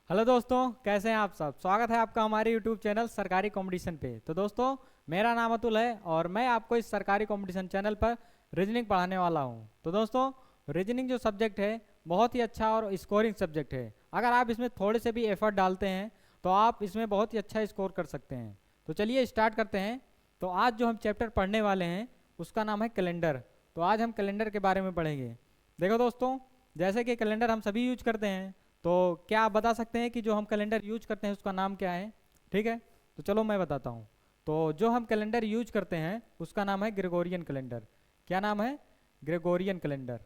Hello दोस्तों, कैसे हैं आप सब। स्वागत है आपका हमारे यूट्यूब चैनल सरकारी कंपटीशन पे। तो दोस्तों, मेरा नाम अतुल है और मैं आपको इस सरकारी कंपटीशन चैनल पर रीजनिंग पढ़ाने वाला हूं। तो दोस्तों, रीजनिंग जो सब्जेक्ट है बहुत ही अच्छा और स्कोरिंग सब्जेक्ट है। अगर आप इसमें थोड़े से भी एफर्ट डालते हैं तो आप इसमें बहुत ही अच्छा स्कोर कर सकते हैं। तो चलिए स्टार्ट करते हैं। तो आज जो हम चैप्टर पढ़ने वाले हैं उसका नाम है कैलेंडर। तो आज हम कैलेंडर के बारे में पढ़ेंगे। देखो दोस्तों, जैसे कि कैलेंडर हम सभी यूज करते हैं, तो क्या आप बता सकते हैं कि जो हम कैलेंडर यूज करते हैं उसका नाम क्या है। ठीक है, तो चलो मैं बताता हूँ। तो जो हम कैलेंडर यूज करते हैं उसका नाम है ग्रेगोरियन कैलेंडर। क्या नाम है? Gregorian calendar.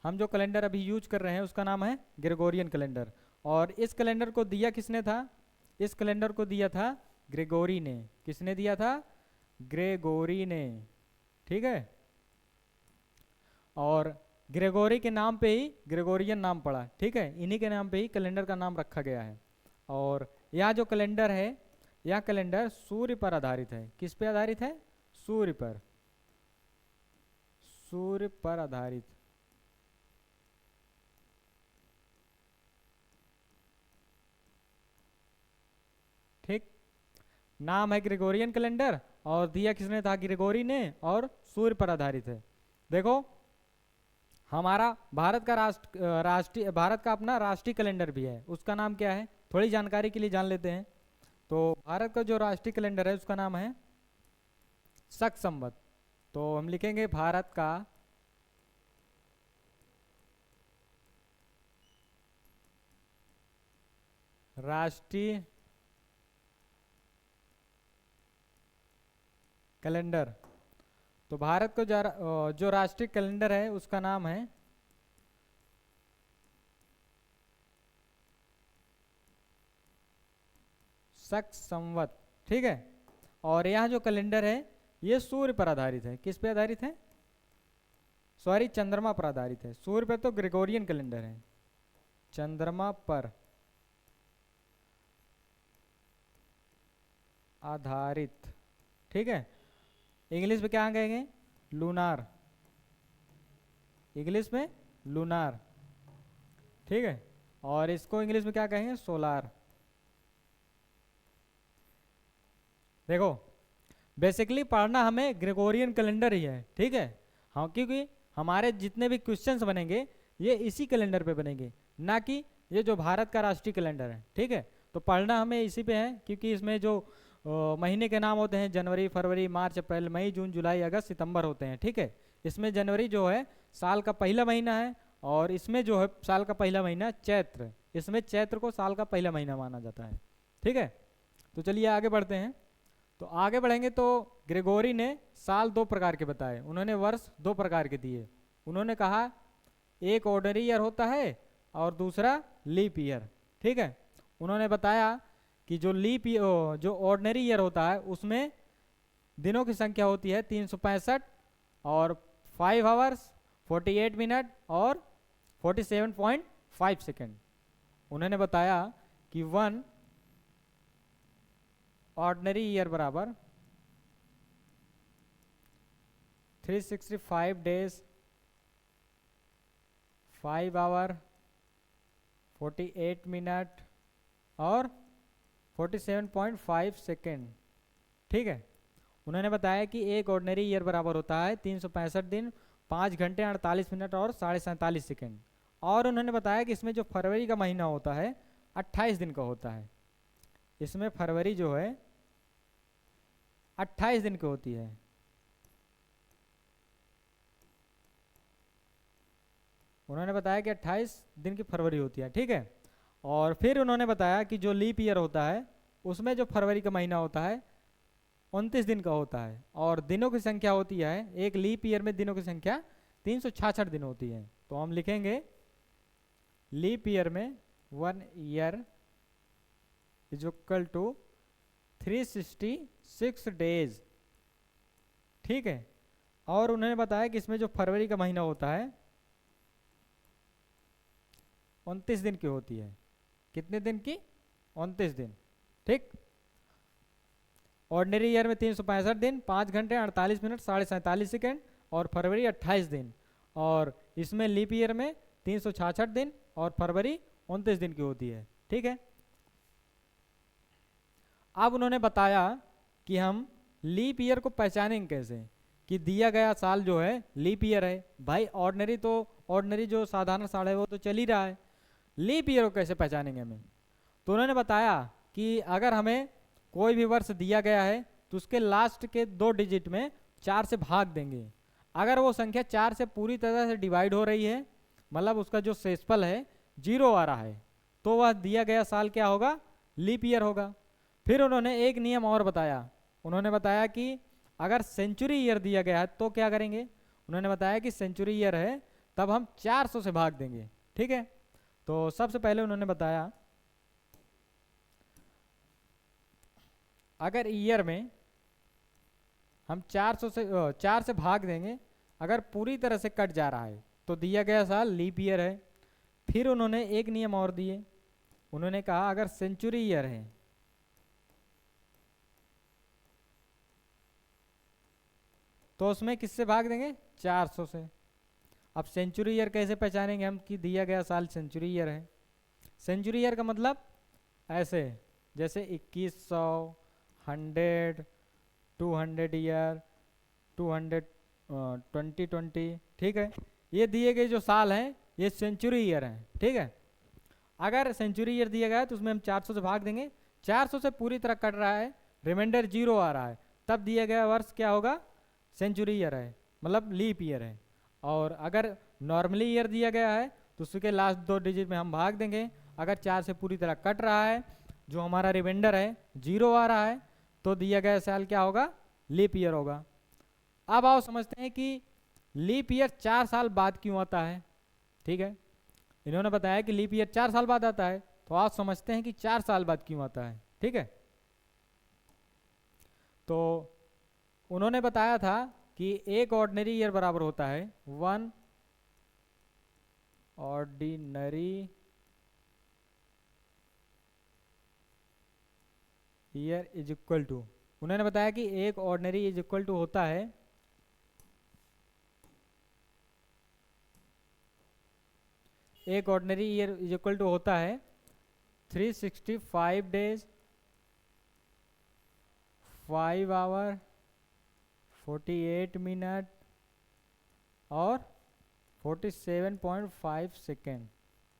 हम जो कैलेंडर अभी यूज कर रहे हैं उसका नाम है ग्रेगोरियन कैलेंडर। और इस कैलेंडर को दिया किसने था? इस कैलेंडर को दिया था ग्रेगोरी ने। किसने दिया था? ग्रेगोरी ने। ठीक है। और ग्रेगोरी के नाम पे ही ग्रेगोरियन नाम पड़ा। ठीक है, इन्हीं के नाम पे ही कैलेंडर का नाम रखा गया है। और यह जो कैलेंडर है, यह कैलेंडर सूर्य पर आधारित है। किस पे आधारित है? सूर्य पर। सूर्य पर आधारित। ठीक, नाम है ग्रेगोरियन कैलेंडर और दिया किसने था? ग्रेगोरी ने। और सूर्य पर आधारित है। देखो, हमारा भारत का राष्ट्रीय भारत का अपना राष्ट्रीय कैलेंडर भी है। उसका नाम क्या है? थोड़ी जानकारी के लिए जान लेते हैं। तो भारत का जो राष्ट्रीय कैलेंडर है उसका नाम है शक संवत। तो हम लिखेंगे भारत का राष्ट्रीय कैलेंडर। तो भारत को जो राष्ट्रीय कैलेंडर है उसका नाम है शक संवत। ठीक है। और यह जो कैलेंडर है ये सूर्य पर आधारित है। किस पे आधारित है? सॉरी, चंद्रमा पर आधारित है। सूर्य पर तो ग्रेगोरियन कैलेंडर है, चंद्रमा पर आधारित। ठीक है। इंग्लिश में क्या कहेंगे? लूनार। इंग्लिश में लूनार। ठीक है। और इसको इंग्लिश में क्या कहेंगे? सोलार। देखो, बेसिकली पढ़ना हमें ग्रेगोरियन कैलेंडर ही है। ठीक है। हाँ, क्योंकि हमारे जितने भी क्वेश्चंस बनेंगे ये इसी कैलेंडर पे बनेंगे, ना कि ये जो भारत का राष्ट्रीय कैलेंडर है। ठीक है। तो पढ़ना हमें इसी पे है, क्योंकि इसमें जो महीने के नाम होते हैं जनवरी, फरवरी, मार्च, अप्रैल, मई, जून, जुलाई, अगस्त, सितंबर होते हैं। ठीक है। इसमें जनवरी जो है साल का पहला महीना है, और इसमें जो है साल का पहला महीना चैत्र। इसमें चैत्र को साल का पहला महीना माना जाता है। ठीक है। तो चलिए आगे बढ़ते हैं। तो आगे बढ़ेंगे तो ग्रेगोरी ने साल दो प्रकार के बताए। उन्होंने वर्ष दो प्रकार के दिए। उन्होंने कहा एक ऑर्डनरी ईयर होता है और दूसरा लीप ईयर। ठीक है। उन्होंने बताया कि जो ऑर्डनरी ईयर होता है उसमें दिनों की संख्या होती है 365 और 5 आवर्स 48 मिनट और 47.5 सेकेंड। उन्होंने बताया कि 1 ऑर्डनरी ईयर बराबर 365 डेज, 5 आवर 48 मिनट और 47.5 सेकेंड। ठीक है। उन्होंने बताया कि एक ऑर्डनरी ईयर बराबर होता है 365 दिन, 5 घंटे 48 मिनट और 47.5 सेकेंड। और उन्होंने बताया कि इसमें जो फरवरी का महीना होता है 28 दिन का होता है। इसमें फरवरी जो है 28 दिन की होती है। उन्होंने बताया कि 28 दिन की फरवरी होती है। ठीक है। और फिर उन्होंने बताया कि जो लीप ईयर होता है उसमें जो फरवरी का महीना होता है 29 दिन का होता है, और दिनों की संख्या होती है, एक लीप ईयर में दिनों की संख्या 366 दिन होती है। तो हम लिखेंगे लीप ईयर में 1 year is equal to 366 days. ठीक है। और उन्होंने बताया कि इसमें जो फरवरी का महीना होता है 29 दिन की होती है। कितने दिन की? 29 दिन। ठीक। ऑर्डिनरी ईयर में 365 दिन, 5 घंटे 48 मिनट 47.5 सेकेंड और फरवरी 28 दिन। और इसमें लीप ईयर में 366 दिन और फरवरी 29 दिन की होती है। ठीक है, अब उन्होंने बताया कि हम लीप ईयर को पहचानेंगे कैसे, कि दिया गया साल जो है लीप ईयर है भाई। ऑर्डिनरी जो साधारण साल है वो तो चल ही रहा है, लीप ईयर को कैसे पहचानेंगे हमें। तो उन्होंने बताया कि अगर हमें कोई भी वर्ष दिया गया है तो उसके लास्ट के 2 डिजिट में 4 से भाग देंगे। अगर वो संख्या 4 से पूरी तरह से डिवाइड हो रही है, मतलब उसका जो शेषफल है 0 आ रहा है, तो वह दिया गया साल क्या होगा, लीप ईयर होगा। फिर उन्होंने एक नियम और बताया, उन्होंने बताया कि अगर सेंचुरी ईयर दिया गया है तो क्या करेंगे। उन्होंने बताया कि सेंचुरी ईयर है तब हम 400 से भाग देंगे। ठीक है, तो सबसे पहले उन्होंने बताया अगर ईयर में हम 4 से भाग देंगे, अगर पूरी तरह से कट जा रहा है तो दिया गया साल लीप ईयर है। फिर उन्होंने एक नियम और दिए, उन्होंने कहा अगर सेंचुरी ईयर है तो उसमें किससे भाग देंगे, 400 से। अब सेंचुरी ईयर कैसे पहचानेंगे हम कि दिया गया साल सेंचुरी ईयर है। सेंचुरी ईयर का मतलब ऐसे, जैसे 2100, 100, 200 ईयर, 200, 2020। ठीक है, ये दिए गए जो साल हैं ये सेंचुरी ईयर हैं। ठीक है, अगर सेंचुरी ईयर दिया गया है तो उसमें हम 400 से भाग देंगे, 400 से पूरी तरह कट रहा है, रिमाइंडर 0 आ रहा है, तब दिया गया वर्ष क्या होगा, सेंचुरी ईयर है, मतलब लीप ईयर है। और अगर नॉर्मली ईयर दिया गया है तो उसके लास्ट 2 डिजिट में हम भाग देंगे। अगर 4 से पूरी तरह कट रहा है, जो हमारा रिमाइंडर है 0 आ रहा है, तो दिया गया साल क्या होगा, लीप ईयर होगा। अब आओ समझते हैं कि लीप ईयर 4 साल बाद क्यों आता है। ठीक है, इन्होंने बताया कि लीप ईयर 4 साल बाद आता है, तो आज समझते हैं कि 4 साल बाद क्यों आता है। ठीक है, तो उन्होंने बताया था कि एक ऑर्डिनरी ईयर बराबर होता है 1 ordinary year is equal to, उन्होंने बताया कि एक ऑर्डिनरी इज इक्वल टू होता है एक ordinary year is equal to होता है 365 डेज, 5 आवर, 48 मिनट और 47.5 सेकेंड।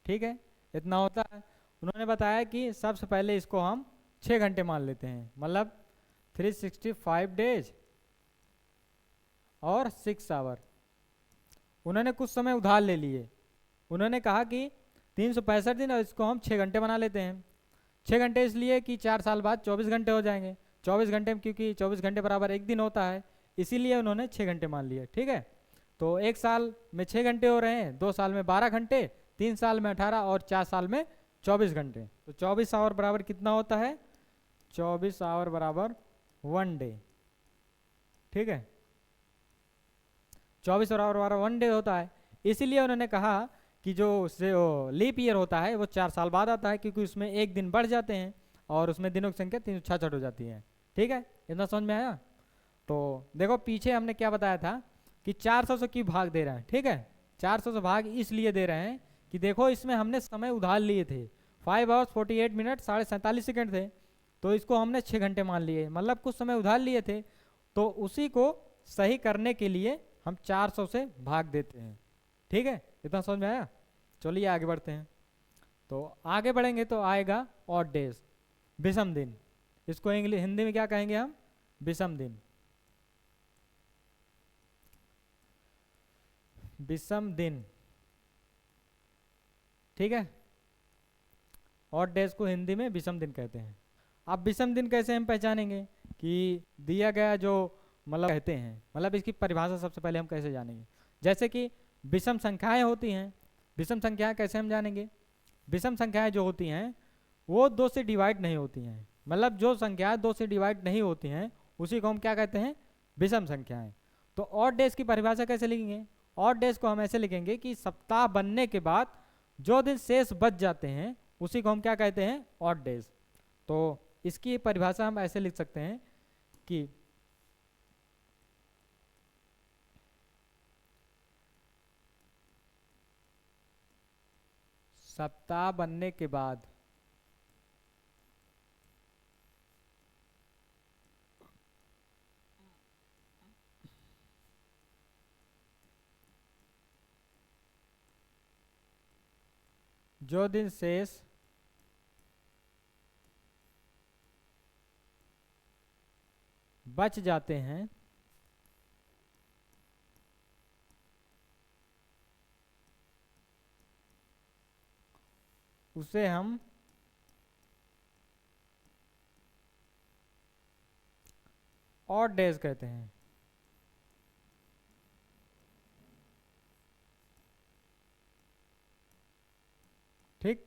ठीक है, इतना होता है। उन्होंने बताया कि सबसे पहले इसको हम 6 घंटे मान लेते हैं, मतलब 365 डेज और 6 आवर। उन्होंने कुछ समय उधार ले लिए, उन्होंने कहा कि 365 दिन और इसको हम 6 घंटे बना लेते हैं। 6 घंटे इसलिए कि 4 साल बाद 24 घंटे हो जाएंगे, 24 घंटे में क्योंकि 24 घंटे बराबर एक दिन होता है, इसीलिए उन्होंने 6 घंटे मान लिए। ठीक है, तो 1 साल में 6 घंटे हो रहे हैं, 2 साल में 12 घंटे, 3 साल में 18 और 4 साल में 24 घंटे। तो 24 आवर बराबर कितना होता है, 24 आवर बराबर 1 डे। ठीक है, 24 आवर बराबर 1 डे होता है। इसीलिए उन्होंने कहा कि जो लीप ईयर होता है वो 4 साल बाद आता है, क्योंकि उसमें एक दिन बढ़ जाते हैं और उसमें दिनों की संख्या 366 हो जाती है। ठीक है, इतना समझ में आया। तो देखो पीछे हमने क्या बताया था कि 400 से क्यों भाग दे रहे हैं। ठीक है, 400 से भाग इसलिए दे रहे हैं कि देखो इसमें हमने समय उधार लिए थे, 5 आवर्स 48 मिनट 47 सेकेंड थे, तो इसको हमने 6 घंटे मान लिए, मतलब कुछ समय उधार लिए थे, तो उसी को सही करने के लिए हम 400 से भाग देते हैं। ठीक है, इतना समझ में आया। चलिए आगे बढ़ते हैं। तो आगे बढ़ेंगे तो आएगा ऑड डेज, विषम दिन। इसको इंग्लिश हिंदी में क्या कहेंगे हम, विषम दिन। विषम दिन, ठीक है, ऑड डेज को हिंदी में विषम दिन कहते हैं। अब विषम दिन कैसे हम पहचानेंगे कि दिया गया जो मतलब कहते हैं, मतलब इसकी परिभाषा सबसे पहले हम कैसे जानेंगे। जैसे कि विषम संख्याएं होती हैं, विषम संख्याएं कैसे हम जानेंगे। विषम संख्याएं जो होती हैं वो 2 से डिवाइड नहीं होती हैं, मतलब जो संख्याएं 2 से डिवाइड नहीं होती हैं उसी को हम क्या कहते हैं, विषम संख्याएं। तो ऑड डेज की परिभाषा कैसे लिखेंगे, ऑड डेज को हम ऐसे लिखेंगे कि सप्ताह बनने के बाद जो दिन शेष बच जाते हैं उसी को हम क्या कहते हैं, ऑड डेज। तो इसकी परिभाषा हम ऐसे लिख सकते हैं कि सप्ताह बनने के बाद जो दिन शेष बच जाते हैं उसे हम ऑड डेज कहते हैं। ठीक,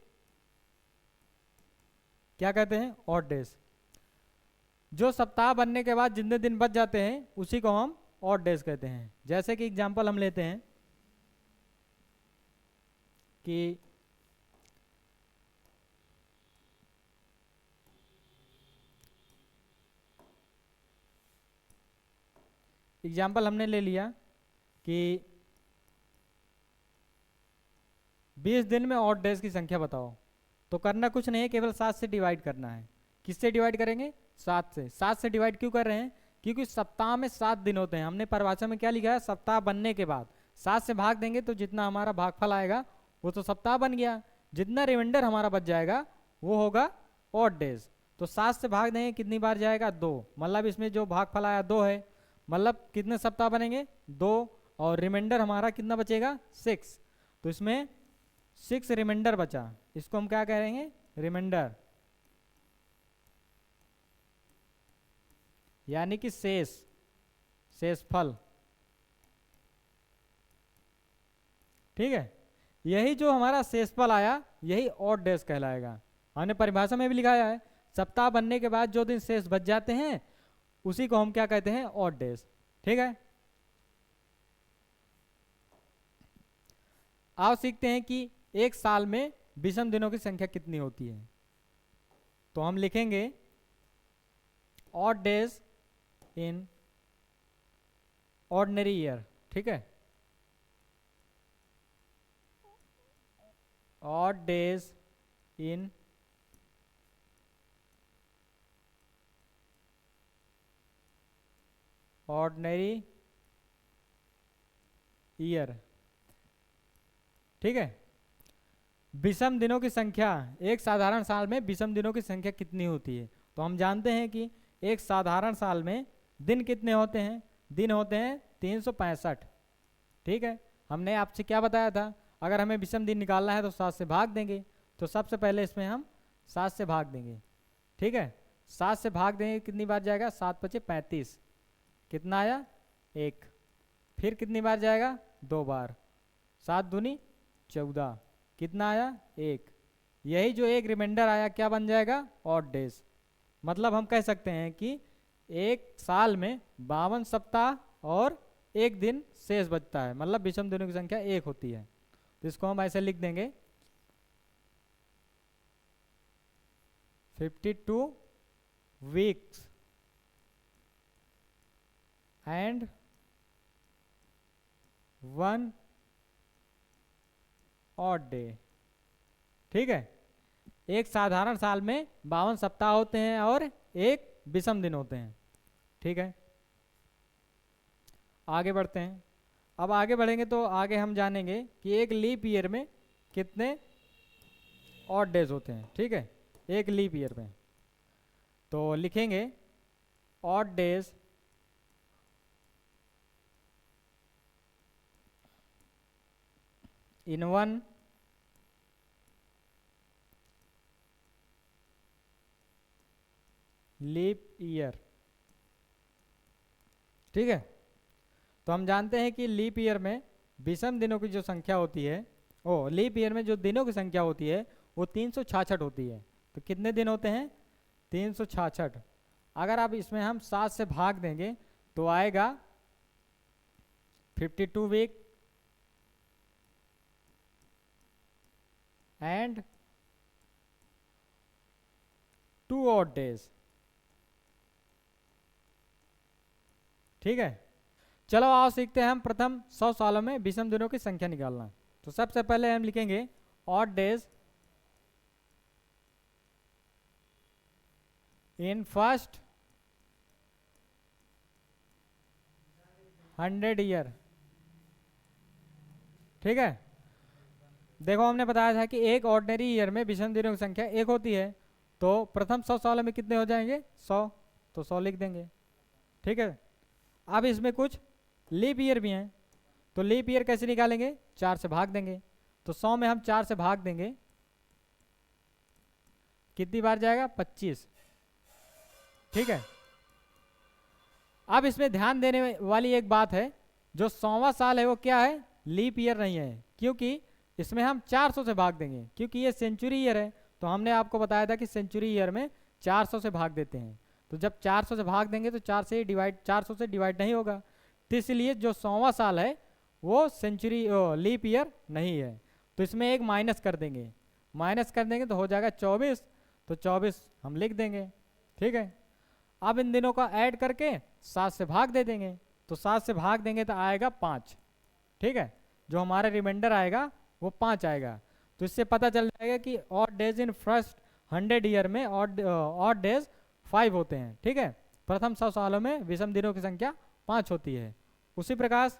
क्या कहते हैं? Odd days. जो सप्ताह बनने के बाद जितने दिन बच जाते हैं उसी को हम ऑड डेज कहते हैं। जैसे कि एग्जांपल हम लेते हैं कि एग्जाम्पल हमने ले लिया कि 20 दिन में ऑड डेज की संख्या बताओ। तो करना कुछ नहीं है, केवल 7 से डिवाइड करना है। किससे डिवाइड करेंगे? 7 से। 7 से डिवाइड क्यों कर रहे हैं? क्योंकि सप्ताह में 7 दिन होते हैं। हमने परिभाषा में क्या लिखा है? सप्ताह बनने के बाद 7 से भाग देंगे तो जितना हमारा भागफल आएगा वो तो सप्ताह बन गया। जितना रिमाइंडर हमारा बच जाएगा वो होगा ऑड डेज। तो 7 से भाग देंगे, कितनी बार जाएगा? 2। मतलब इसमें जो भागफल आया 2 है, मतलब कितने सप्ताह बनेंगे? 2। और रिमाइंडर हमारा कितना बचेगा? 6। तो इसमें 6 रिमाइंडर बचा, इसको हम क्या कहेंगे? रिमाइंडर, यानी कि शेष, शेषफल। ठीक है, यही जो हमारा शेषफल आया यही ऑड डेज कहलाएगा। हमने परिभाषा में भी लिखाया है, सप्ताह बनने के बाद जो दिन शेष बच जाते हैं उसी को हम क्या कहते हैं? Odd days. ठीक है, आओ सीखते हैं कि एक साल में विषम दिनों की संख्या कितनी होती है। तो हम लिखेंगे odd days in ordinary year. ठीक है, odd days in ordinary year. ठीक है, विषम दिनों की संख्या, एक साधारण साल में विषम दिनों की संख्या कितनी होती है? तो हम जानते हैं कि एक साधारण साल में दिन कितने होते हैं? दिन होते हैं 365। ठीक है, हमने आपसे क्या बताया था? अगर हमें विषम दिन निकालना है तो 7 से भाग देंगे। तो सबसे पहले इसमें हम 7 से भाग देंगे। ठीक है, 7 से भाग देंगे, कितनी बार जाएगा? 7 × 5 = 35। कितना आया? 1। फिर कितनी बार जाएगा? 2 बार। 7 दूनी 14। कितना आया? 1। यही जो एक रिमाइंडर आया क्या बन जाएगा? Odd days. मतलब हम कह सकते हैं कि एक साल में 52 सप्ताह और 1 दिन शेष बचता है, मतलब विषम दिनों की संख्या 1 होती है। तो इसको हम ऐसे लिख देंगे 52 वीक्स एंड 1 ऑड डे। ठीक है, एक साधारण साल में 52 सप्ताह होते हैं और 1 विषम दिन होते हैं। ठीक है, आगे बढ़ते हैं। अब आगे बढ़ेंगे तो आगे हम जानेंगे कि एक लीप ईयर में कितने ऑड डेज होते हैं। ठीक है, एक लीप ईयर में तो लिखेंगे odd days in 1 leap year. ठीक है, तो हम जानते हैं कि लीप ईयर में विषम दिनों की जो संख्या होती है, लीप ईयर में जो दिनों की संख्या होती है वो 366 होती है। तो कितने दिन होते हैं? 366। अगर अब इसमें हम 7 से भाग देंगे तो आएगा 52 वीक एंड 2 ऑड डेज। ठीक है, चलो आओ सीखते हैं हम प्रथम 100 सालों में विषम दिनों की संख्या निकालना। तो सबसे पहले हम लिखेंगे odd days in first 100 year. ठीक है, देखो हमने बताया था कि एक ऑर्डिनरी ईयर में विषम दिनों की संख्या एक होती है, तो प्रथम 100 सालों में कितने हो जाएंगे 100, तो 100 लिख देंगे। ठीक है, अब इसमें कुछ लीप ईयर भी हैं, तो लीप ईयर कैसे निकालेंगे, 4 से भाग देंगे। तो 100 में हम 4 से भाग देंगे, कितनी बार जाएगा 25। ठीक है, अब इसमें ध्यान देने वाली एक बात है, जो 100वां साल है वो क्या है, लीप ईयर नहीं है, क्योंकि इसमें हम 400 से भाग देंगे, क्योंकि ये सेंचुरी ईयर है। तो हमने आपको बताया था कि सेंचुरी ईयर में 400 से भाग देते हैं, तो जब 400 से भाग देंगे तो 400 से डिवाइड नहीं होगा, तो इसलिए जो 100वां साल है वो सेंचुरी लीप ईयर नहीं है। तो इसमें एक माइनस कर देंगे, माइनस कर देंगे तो हो जाएगा 24, तो 24 हम लिख देंगे। ठीक है, अब इन दिनों का ऐड करके 7 से भाग दे देंगे, तो 7 से भाग देंगे तो आएगा 5। ठीक है, जो हमारा रिमाइंडर आएगा वो 5 आएगा। तो इससे पता चल जाएगा कि odd days in first 100 year में ऑड डेज 5 होते हैं। ठीक है, प्रथम 100 सालों में विषम दिनों की संख्या 5 होती है। उसी प्रकार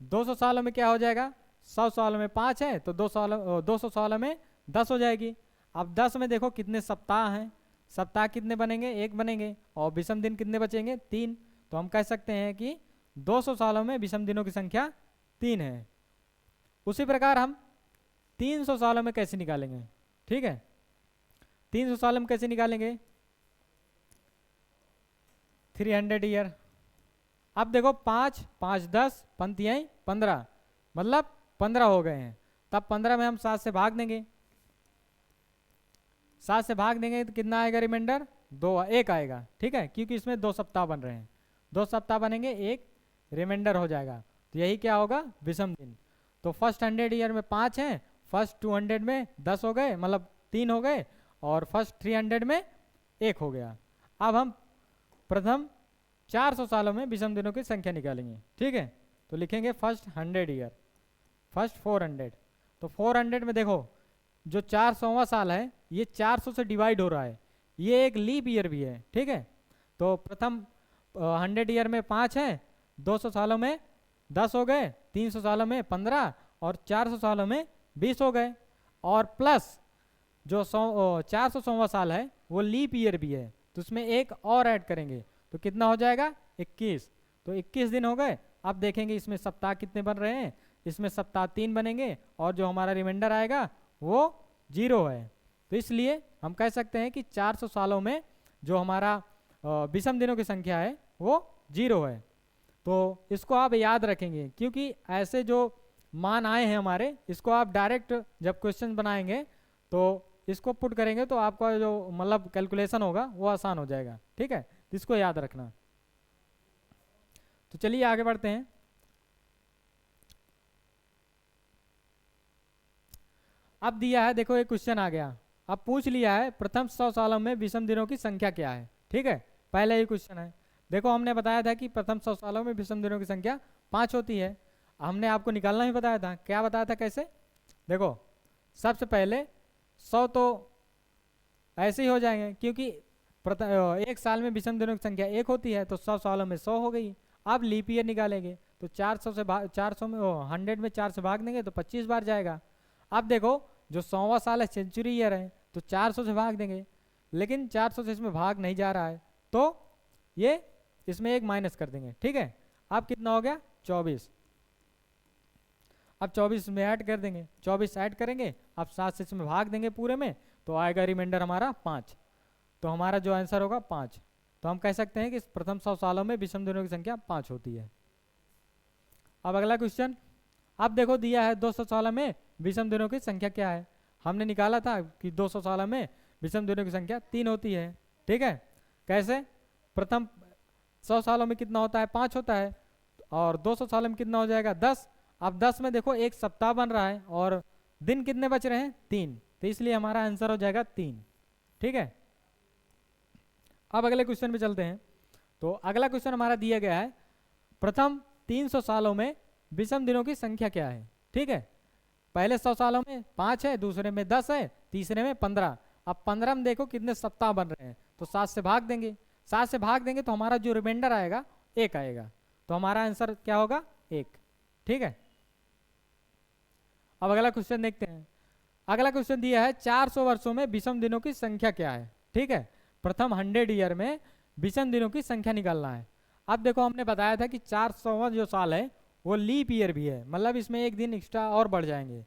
200 सालों में क्या हो जाएगा, 100 सालों में 5 है तो 200 सालों में 10 हो जाएगी। अब 10 में देखो कितने सप्ताह हैं, सप्ताह कितने बनेंगे, 1 बनेंगे, और विषम दिन कितने बचेंगे 3। तो हम कह सकते हैं कि 200 सालों में विषम दिनों की संख्या 3 है। उसी प्रकार हम 300 सालों में कैसे निकालेंगे। ठीक है, 300 सालों में कैसे निकालेंगे, 300 ईयर। अब देखो 5 5 10 पंक्तियाँ 15, मतलब 15 हो गए हैं, तब 15 में हम 7 से भाग देंगे, 7 से भाग देंगे तो कितना आएगा रिमाइंडर, 1 आएगा। ठीक है, क्योंकि इसमें 2 सप्ताह बन रहे हैं, 2 सप्ताह बनेंगे, 1 रिमाइंडर हो जाएगा, तो यही क्या होगा विषम दिन। तो फर्स्ट 100 ईयर में 5 हैं, फर्स्ट 200 में 10 हो गए, मतलब 3 हो गए, और फर्स्ट 300 में 1 हो गया। अब हम प्रथम 400 सालों में विषम दिनों की संख्या निकालेंगे। ठीक है, तो लिखेंगे फर्स्ट 100 ईयर, फर्स्ट 400। तो 400 में देखो जो 400वां साल है ये 400 से डिवाइड हो रहा है, ये एक लीप ईयर भी है। ठीक है, तो प्रथम 100 ईयर में 5 है, 200 सालों में 10 हो गए, 300 सालों में 15, और 400 सालों में 20 हो गए, और प्लस जो 400वां साल है वो लीप ईयर भी है, तो उसमें एक और ऐड करेंगे तो कितना हो जाएगा 21। तो 21 दिन हो गए। अब देखेंगे इसमें सप्ताह कितने बन रहे हैं, इसमें सप्ताह 3 बनेंगे, और जो हमारा रिमाइंडर आएगा वो 0 है। तो इसलिए हम कह सकते हैं कि 400 सालों में जो हमारा विषम दिनों की संख्या है वो 0 है। तो इसको आप याद रखेंगे, क्योंकि ऐसे जो मान आए हैं हमारे, इसको आप डायरेक्ट जब क्वेश्चन बनाएंगे तो इसको पुट करेंगे तो आपका जो मतलब कैलकुलेशन होगा वो आसान हो जाएगा। ठीक है, तो इसको याद रखना। तो चलिए आगे बढ़ते हैं। अब दिया है, देखो एक क्वेश्चन आ गया, अब पूछ लिया है प्रथम 100 सालों में विषम दिनों की संख्या क्या है। ठीक है, पहले ही क्वेश्चन है। देखो हमने बताया था कि प्रथम 100 सालों में विषम दिनों की संख्या 5 होती है। हमने आपको निकालना ही बताया था, क्या बताया था कैसे, देखो सबसे पहले 100 तो ऐसे ही हो जाएंगे, क्योंकि एक साल में विषम दिनों की संख्या 1 होती है, तो 100 सालों में 100 हो गई। अब लीप ईयर निकालेंगे तो 400 में 100 में 4 से भाग देंगे तो 25 बार जाएगा। अब देखो जो 100वां साल है सेंचुरी ईयर है, तो 400 से भाग देंगे, लेकिन 400 से इसमें भाग नहीं जा रहा है, तो ये इसमें एक माइनस कर देंगे। ठीक है, अब कितना हो गया 24। अब 24 में ऐड कर देंगे, 24 ऐड करेंगे, अब 7 से इसमें भाग देंगे पूरे में, तो आएगा रिमाइंडर हमारा 5। तो हमारा जो आंसर होगा 5। तो हम कह सकते हैं कि प्रथम 100 सालों में विषम दिनों की संख्या 5 होती है। अब अगला क्वेश्चन, अब देखो दिया है 200 सालों में विषम दिनों की संख्या क्या है। हमने निकाला था कि 200 सालों में विषम दिनों की संख्या 3 होती है। ठीक है, कैसे, प्रथम 100 सालों में कितना होता है 5 होता है, और 200 सालों में कितना हो जाएगा 10। अब 10 में देखो एक सप्ताह बन रहा है और दिन कितने बच रहे हैं 3, तो इसलिए हमारा आंसर हो जाएगा 3। ठीक है, अब अगले क्वेश्चन पे चलते हैं। तो अगला क्वेश्चन हमारा दिया गया है प्रथम 300 सालों में विषम दिनों की संख्या क्या है। ठीक है, पहले 100 सालों में 5 है, दूसरे में 10 है, तीसरे में 15। अब 15 में देखो कितने सप्ताह बन रहे हैं, तो 7 से भाग देंगे, 7 से भाग देंगे तो हमारा जो रिमाइंडर आएगा 1 आएगा, तो हमारा आंसर क्या होगा 1। ठीक है, अब अगला क्वेश्चन देखते हैं। अगला क्वेश्चन दिया है 400 वर्षों में विषम दिनों की संख्या क्या है। ठीक है, प्रथम 100 ईयर में विषम दिनों की संख्या निकालना है। अब देखो हमने बताया था कि 400वां जो साल है वो लीप ईयर भी है, मतलब इसमें एक दिन एक्स्ट्रा और बढ़ जाएंगे।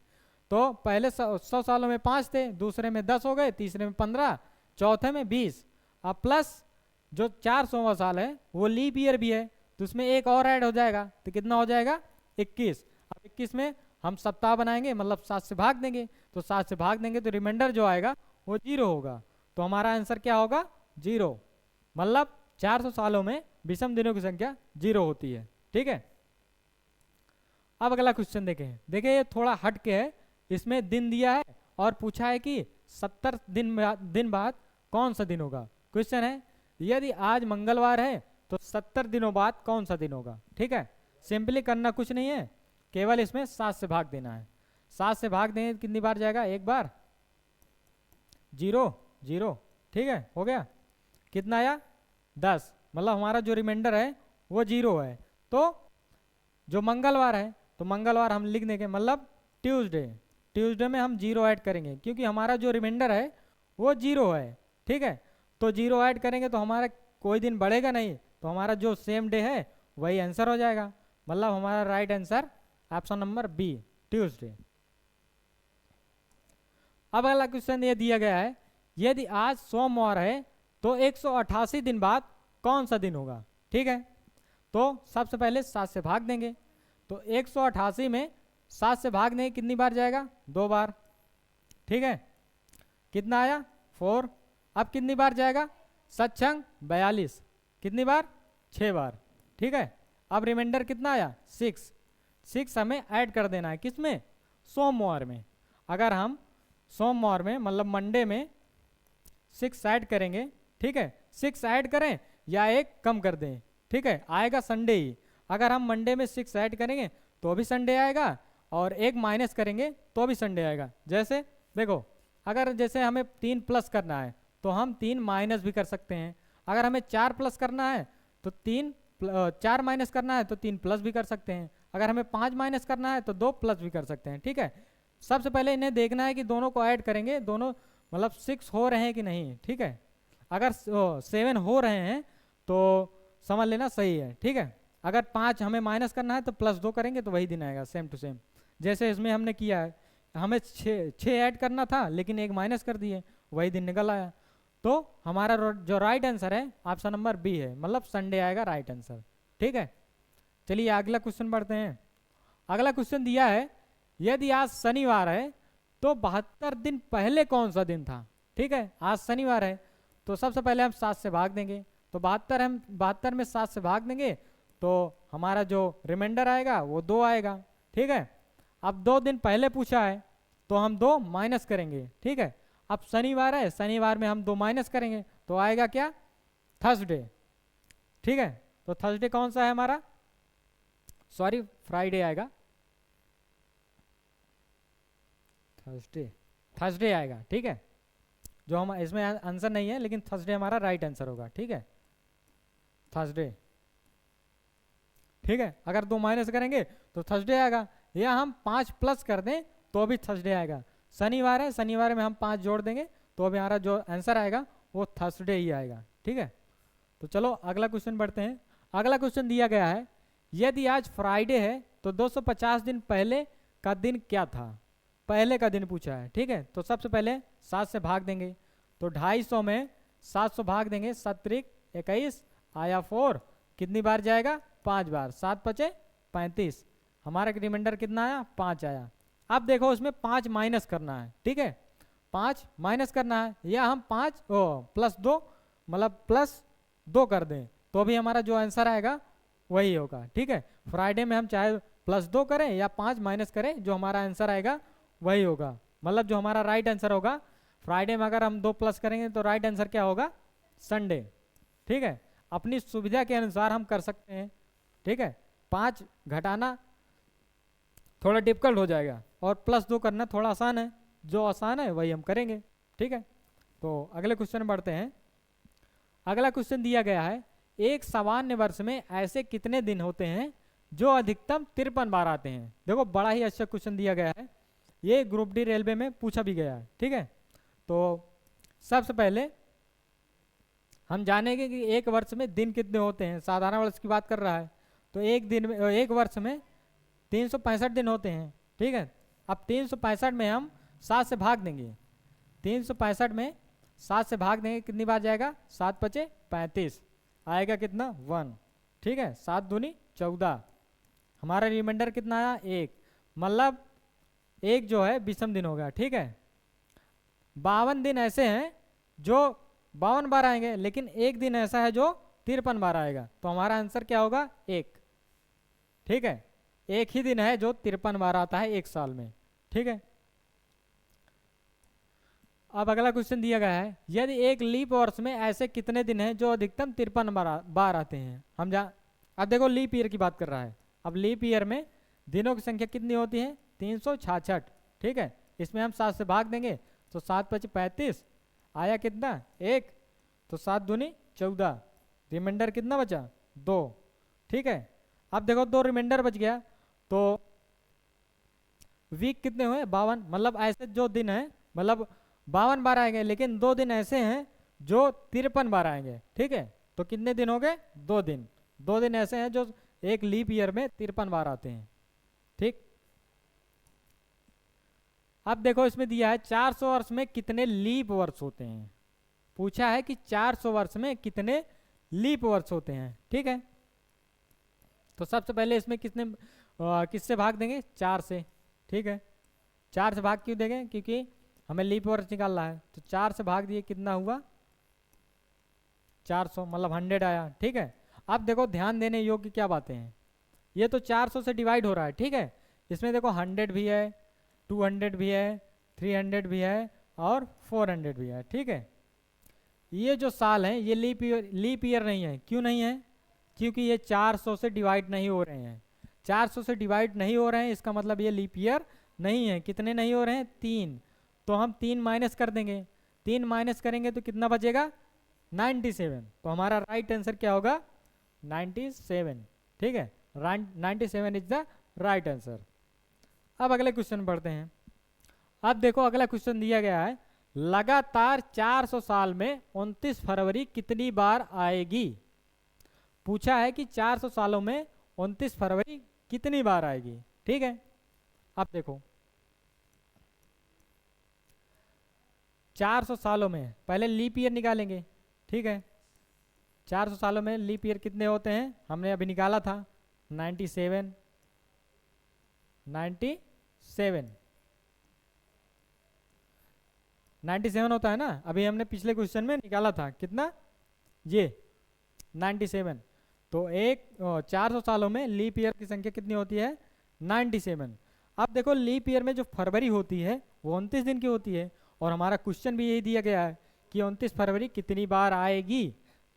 तो पहले 100 सालों में 5 थे, दूसरे में 10 हो गए, तीसरे में 15, चौथे में 20। अब प्लस जो 400वां साल है वो लीप ईयर भी है, तो उसमें एक और ऐड हो जाएगा, तो कितना हो जाएगा 21। अब 21 में हम सप्ताह बनाएंगे, मतलब 7 से भाग देंगे, तो 7 से भाग देंगे तो रिमाइंडर जो आएगा वो 0 होगा, तो हमारा आंसर क्या होगा 0। मतलब 400 सालों में विषम दिनों की संख्या 0 होती है। ठीक है, अब अगला क्वेश्चन देखें। देखिए ये थोड़ा हट के है, इसमें दिन दिया है और पूछा है कि 70 दिन बाद कौन सा दिन होगा। क्वेश्चन है यदि आज मंगलवार है तो 70 दिनों बाद कौन सा दिन होगा। ठीक है, सिंपली करना कुछ नहीं है, केवल इसमें 7 से भाग देना है। 7 से भाग देंगे कितनी बार जाएगा, एक बार, 0 0। ठीक है, हो गया, कितना आया 10, मतलब हमारा जो रिमाइंडर है वो 0 है। तो जो मंगलवार है तो मंगलवार हम लिख देंगे, मतलब ट्यूसडे में हम 0 ऐड करेंगे, क्योंकि हमारा जो रिमाइंडर है वो 0 है। ठीक है, तो 0 ऐड करेंगे तो हमारा कोई दिन बढ़ेगा नहीं, तो हमारा जो सेम डे है वही आंसर हो जाएगा, मतलब हमारा right answer option number B, Tuesday. अब अगला क्वेश्चन ये दिया गया है यदि आज सोमवार है तो 188 दिन बाद कौन सा दिन होगा। ठीक है, तो सबसे पहले 7 से भाग देंगे, तो 188 में 7 से भाग देंगे कितनी बार जाएगा, 2 बार। ठीक है, कितना आया 4। अब कितनी बार जाएगा, 7 छंग 42, कितनी बार 6 बार। ठीक है, अब रिमाइंडर कितना आया 6 हमें ऐड कर देना है, किसमें, सोमवार में। अगर हम सोमवार में मतलब मंडे में 6 ऐड करेंगे, ठीक है, 6 ऐड करें या एक कम कर दें, ठीक है, आएगा संडे ही। अगर हम मंडे में 6 ऐड करेंगे तो भी संडे आएगा, और एक माइनस करेंगे तो भी संडे आएगा। जैसे देखो, अगर जैसे हमें 3 प्लस करना है तो हम 3 माइनस भी कर सकते हैं, अगर हमें 4 प्लस करना है तो 4 माइनस करना है तो 3 प्लस भी कर सकते हैं, अगर हमें 5 माइनस करना है तो 2 प्लस भी कर सकते हैं। ठीक है, सबसे पहले इन्हें देखना है कि दोनों को ऐड करेंगे, दोनों मतलब 6 हो रहे हैं कि नहीं। ठीक है, अगर 7 हो रहे हैं तो समझ लेना सही है। ठीक है, अगर 5 हमें माइनस करना है तो +2 करेंगे तो वही दिन आएगा, सेम टू सेम। जैसे इसमें हमने किया है, हमें 6 ऐड करना था लेकिन एक माइनस कर दिए, वही दिन निकल आया। तो हमारा जो राइट आंसर है ऑप्शन नंबर बी है, मतलब संडे आएगा राइट आंसर। ठीक है, चलिए अगला क्वेश्चन पढ़ते हैं। अगला क्वेश्चन दिया है यदि आज शनिवार है तो 72 दिन पहले कौन सा दिन था। ठीक है, आज शनिवार है तो सबसे पहले हम 7 से भाग देंगे, तो 72 में 7 से भाग देंगे तो हमारा जो रिमाइंडर आएगा वो 2 आएगा। ठीक है, अब 2 दिन पहले पूछा है तो हम 2 माइनस करेंगे। ठीक है, अब शनिवार है, शनिवार में हम 2 माइनस करेंगे तो आएगा क्या, थर्सडे। ठीक है, तो थर्सडे कौन सा है हमारा, सॉरी फ्राइडे आएगा, थर्सडे आएगा। ठीक है, जो हम इसमें आंसर नहीं है लेकिन थर्सडे हमारा राइट आंसर होगा। ठीक है, थर्सडे। ठीक है, अगर 2 माइनस करेंगे तो थर्सडे आएगा, या हम 5 प्लस कर दें तो भी थर्सडे आएगा। शनिवार है, शनिवार में हम 5 जोड़ देंगे तो भी हमारा जो आंसर आएगा वो थर्सडे ही आएगा। ठीक है, तो चलो अगला क्वेश्चन बढ़ते हैं। अगला क्वेश्चन दिया गया है यदि आज फ्राइडे है तो 250 दिन पहले का दिन क्या था। पहले का दिन पूछा है। ठीक है, तो सबसे पहले 7 से भाग देंगे, तो 250 में 700 भाग देंगे, 7 21 आया 4, कितनी बार जाएगा, 5 बार, 7 पचे 35, हमारा रिमाइंडर कितना आया, 5 आया। अब देखो उसमें 5 माइनस करना है। ठीक है, 5 माइनस करना है, या हम +2 मतलब +2 कर दें तो भी हमारा जो आंसर आएगा वही होगा। ठीक है, फ्राइडे में हम चाहे +2 करें या 5 माइनस करें, जो हमारा आंसर आएगा वही होगा, मतलब जो हमारा राइट आंसर होगा। फ्राइडे में अगर हम 2 प्लस करेंगे तो राइट आंसर क्या होगा, संडे। ठीक है, अपनी सुविधा के अनुसार हम कर सकते हैं। ठीक है, 5 घटाना थोड़ा डिफिकल्ट हो जाएगा और +2 करना थोड़ा आसान है, जो आसान है वही हम करेंगे। ठीक है, तो अगले क्वेश्चन बढ़ते हैं। अगला क्वेश्चन दिया गया है, एक सामान्य वर्ष में ऐसे कितने दिन होते हैं जो अधिकतम 53 बार आते हैं। देखो बड़ा ही अच्छा क्वेश्चन दिया गया है, ये ग्रुप डी रेलवे में पूछा भी गया है। ठीक है, तो सबसे पहले हम जानेंगे कि एक वर्ष में दिन कितने होते हैं। साधारण वर्ष की बात कर रहा है, तो एक दिन में, एक वर्ष में 365 दिन होते हैं। ठीक है, अब 365 में हम 7 से भाग देंगे। 365 में 7 से भाग देंगे, कितनी बार जाएगा? 7 पचे 35, आएगा कितना? 1। ठीक है, 7 दूनी 14, हमारा रिमाइंडर कितना आया? 1, मतलब एक जो है विषम दिन हो गया। ठीक है, 52 दिन ऐसे हैं जो 52 बार आएंगे, लेकिन एक दिन ऐसा है जो 53 बार आएगा, तो हमारा आंसर क्या होगा? 1। ठीक है, एक ही दिन है जो 53 बार आता है एक साल में। ठीक है, अब अगला क्वेश्चन दिया गया है, यदि एक लीप वर्ष में ऐसे कितने दिन हैं जो अधिकतम 53 बार आते हैं। अब देखो लीप ईयर की बात कर रहा है। अब लीप ईयर में दिनों की संख्या कितनी होती है? 366। ठीक है, इसमें हम 7 से भाग देंगे, तो 7 पचे 35, आया कितना? 1, तो 7 दूनी 14, रिमाइंडर कितना बचा? 2। ठीक है, अब देखो 2 रिमाइंडर बच गया, तो वीक कितने हुए? 52, मतलब ऐसे जो दिन है, मतलब 52 बार आएंगे, लेकिन 2 दिन ऐसे हैं जो 53 बार आएंगे। ठीक है, तो कितने दिन हो गए? 2 दिन। 2 दिन ऐसे हैं जो एक लीप ईयर में 53 बार आते हैं। ठीक, अब देखो इसमें दिया है 400 वर्ष में कितने लीप वर्ष होते हैं। पूछा है कि 400 वर्ष में कितने लीप वर्ष होते हैं। ठीक है, तो सबसे पहले इसमें किससे भाग देंगे? 4 से। ठीक है, 4 से भाग क्यों देंगे? क्योंकि हमें लीप वर्ष निकालना है, तो 4 से भाग दिए, कितना हुआ? 400, मतलब 100 आया। ठीक है, अब देखो ध्यान देने योग्य क्या बातें हैं, ये तो 400 से डिवाइड हो रहा है। ठीक है, इसमें देखो 100 भी है, 200 भी है, 300 भी है और 400 भी है। ठीक है, ये जो साल हैं ये लीप ईयर नहीं है। क्यों नहीं है? क्योंकि ये 400 से डिवाइड नहीं हो रहे हैं। 400 से डिवाइड नहीं हो रहे हैं, इसका मतलब ये लीप ईयर नहीं है। कितने नहीं हो रहे हैं? 3, तो हम 3 माइनस कर देंगे। 3 माइनस करेंगे तो कितना बचेगा? 97। तो हमारा राइट आंसर क्या होगा? 97। ठीक है, 97 इज द राइट आंसर। अब अगले क्वेश्चन पढ़ते हैं। अब देखो अगला क्वेश्चन दिया गया है, लगातार 400 साल में 29 फरवरी कितनी बार आएगी। पूछा है कि 400 सालों में 29 फरवरी कितनी बार आएगी। ठीक है, अब देखो 400 सालों में पहले लीप ईयर निकालेंगे। ठीक है, 400 सालों में लीप ईयर कितने होते हैं? हमने अभी निकाला था 97 होता है ना। अभी हमने पिछले क्वेश्चन में निकाला था कितना? ये 97। तो 400 सालों में लीप ईयर की संख्या कितनी होती है? 97। अब देखो लीप ईयर में जो फरवरी होती है वो 29 दिन की होती है, और हमारा क्वेश्चन भी यही दिया गया है कि 29 फरवरी कितनी बार आएगी।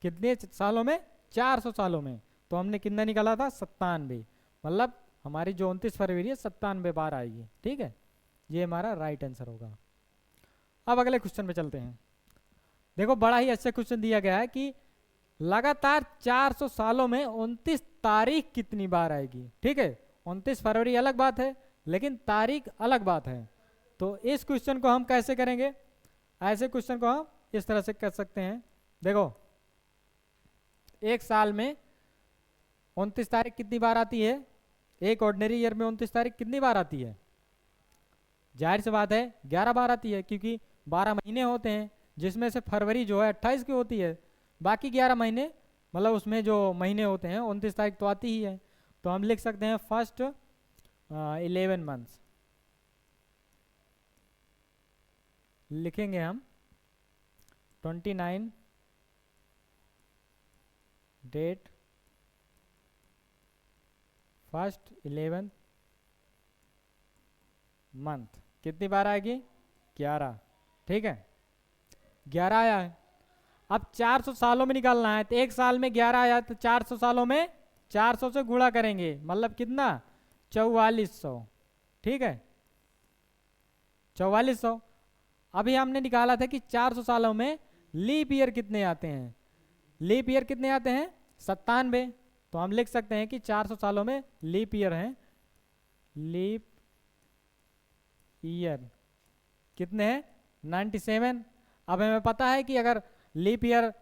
कितने सालों में? 400 सालों में। तो हमने कितना निकाला था? 97, मतलब हमारी जो 29 फरवरी है 97 बार आएगी। ठीक है, ये हमारा राइट आंसर होगा। अब अगले क्वेश्चन पे चलते हैं। देखो बड़ा ही अच्छा क्वेश्चन दिया गया है कि लगातार 400 सालों में 29 तारीख कितनी बार आएगी। ठीक है, 29 फरवरी अलग बात है, लेकिन तारीख अलग बात है। तो इस क्वेश्चन को हम कैसे करेंगे? ऐसे क्वेश्चन को हम इस तरह से कर सकते हैं। देखो एक साल में 29 तारीख कितनी बार आती है? एक ऑर्डिनरी ईयर में 29 तारीख कितनी बार आती है? जाहिर सी बात है 11 बार आती है, क्योंकि 12 महीने होते हैं, जिसमें से फरवरी जो है 28 की होती है। बाकी 11 महीने, मतलब उसमें जो महीने होते हैं 29 तारीख तो आती ही है। तो हम लिख सकते हैं फर्स्ट 11 मंथ्स लिखेंगे हम 29 डेट फर्स्ट 11 मंथ। कितनी बार आएगी? 11। ठीक है, 11 आया है। अब 400 सालों में निकालना है, तो एक साल में 11 आया, तो 400 सालों में 400 से गुणा करेंगे, मतलब कितना? 4400। ठीक है, 4400। अभी हमने निकाला था कि 400 सालों में लीप ईयर कितने आते हैं। लीप ईयर कितने आते हैं? 97। तो हम लिख सकते हैं कि 400 सालों में लीप ईयर हैं। लीप ईयर कितने हैं? 97। अब हमें पता है कि अगर लीप ईयर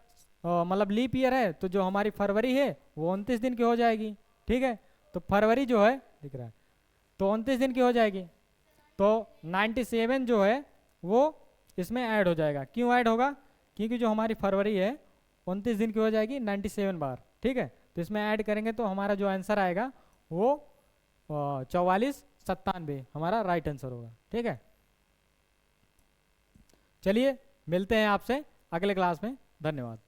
मतलब लीप ईयर है तो जो हमारी फरवरी है वो 29 दिन की हो जाएगी। ठीक है, तो फरवरी जो है दिख रहा है तो 29 दिन की हो जाएगी। तो 97 जो है वो इसमें ऐड हो जाएगा। क्यों ऐड होगा? क्योंकि जो हमारी फरवरी है 29 दिन की हो जाएगी 97 बार। ठीक है, तो इसमें ऐड करेंगे तो हमारा जो आंसर आएगा वो 4497 हमारा राइट आंसर होगा। ठीक है, चलिए मिलते हैं आपसे अगले क्लास में। धन्यवाद।